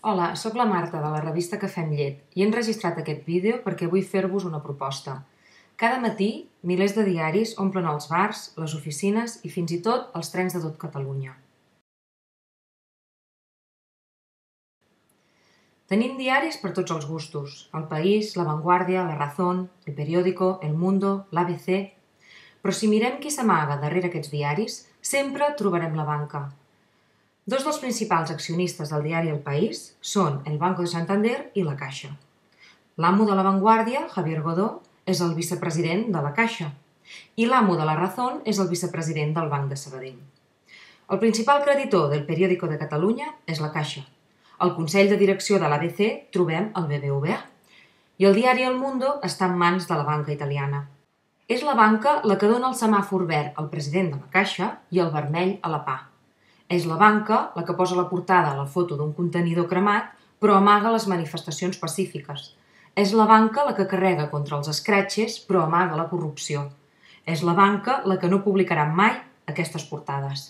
Hola, sóc la Marta de la revista Cafè amb llet i he enregistrat aquest vídeo perquè vull fer-vos una proposta. Cada matí, milers de diaris omplen els bars, les oficines i fins i tot els trens de tot Catalunya. Tenim diaris per tots els gustos: El País, La Vanguardia, La Razón, El Periódico, El Mundo, l'ABC... Però si mirem qui s'amaga darrere aquests diaris, sempre trobarem la banca. Dos dels principals accionistes del diari El País són el Banco de Santander i la Caixa. L'amo de La Vanguardia, Javier Godó, és el vicepresident de la Caixa i l'amo de La Razón és el vicepresident del Banc de Sabadell. El principal creditor del Periódico de Catalunya és la Caixa. Al Consell de Direcció de l'ABC trobem el BBVA i el diari El Mundo està en mans de la banca italiana. És la banca la que dona el semàfor verd al president de la Caixa i el vermell a la PA. És la banca la que posa a la portada la foto d'un contenidor cremat però amaga les manifestacions pacífiques. És la banca la que carrega contra els escratxes però amaga la corrupció. És la banca la que no publicarà mai aquestes portades.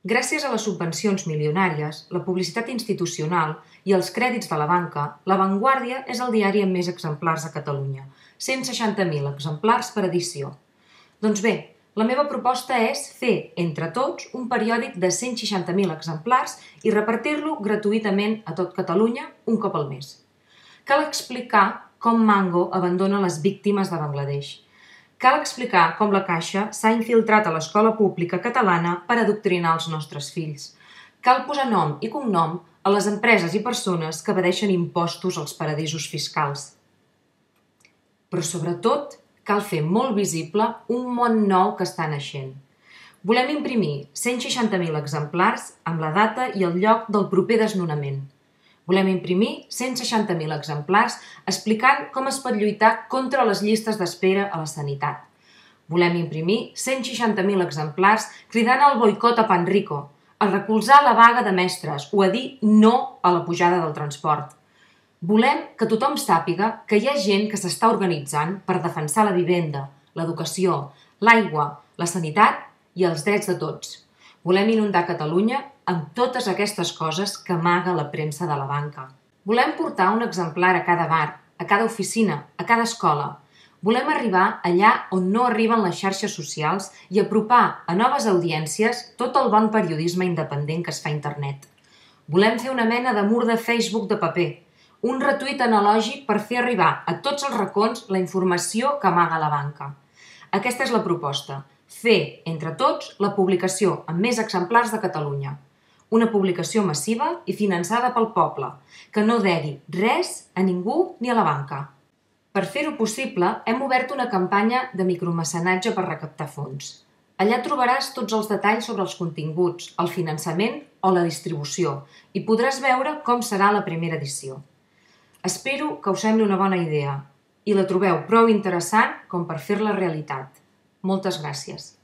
Gràcies a les subvencions milionàries, la publicitat institucional i els crèdits de la banca, La Vanguardia és el diari amb més exemplars a Catalunya, 160.000 exemplars per edició. Doncs bé, la meva proposta és fer, entre tots, un periòdic de 160.000 exemplars i repartir-lo gratuïtament a tot Catalunya un cop al mes. Cal explicar com Mango abandona les víctimes de Bangladesh. Cal explicar com la Caixa s'ha infiltrat a l'escola pública catalana per adoctrinar els nostres fills. Cal posar nom i cognom a les empreses i persones que evadeixen impostos als paradisos fiscals. Però sobretot cal fer molt visible un món nou que està naixent. Volem imprimir 160.000 exemplars amb la data i el lloc del proper desnonament. Volem imprimir 160.000 exemplars explicant com es pot lluitar contra les llistes d'espera a la sanitat. Volem imprimir 160.000 exemplars cridant al boicot a Panrico, a recolzar la vaga de mestres o a dir no a la pujada del transport. Volem que tothom sàpiga que hi ha gent que s'està organitzant per defensar la vivenda, l'educació, l'aigua, la sanitat i els drets de tots. Volem inundar Catalunya amb totes aquestes coses que amaga la premsa de la banca. Volem portar un exemplar a cada bar, a cada oficina, a cada escola. Volem arribar allà on no arriben les xarxes socials i apropar a noves audiències tot el bon periodisme independent que es fa a internet. Volem fer una mena de mur de Facebook de paper, un retuit analògic per fer arribar a tots els racons la informació que amaga la banca. Aquesta és la proposta. Fer, entre tots, la publicació amb més exemplars de Catalunya. Una publicació massiva i finançada pel poble, que no degui res a ningú ni a la banca. Per fer-ho possible, hem obert una campanya de micromecenatge per recaptar fons. Allà trobaràs tots els detalls sobre els continguts, el finançament o la distribució i podràs veure com serà la primera edició. Espero que us sembli una bona idea i la trobeu prou interessant com per fer-la realitat. Moltes gràcies.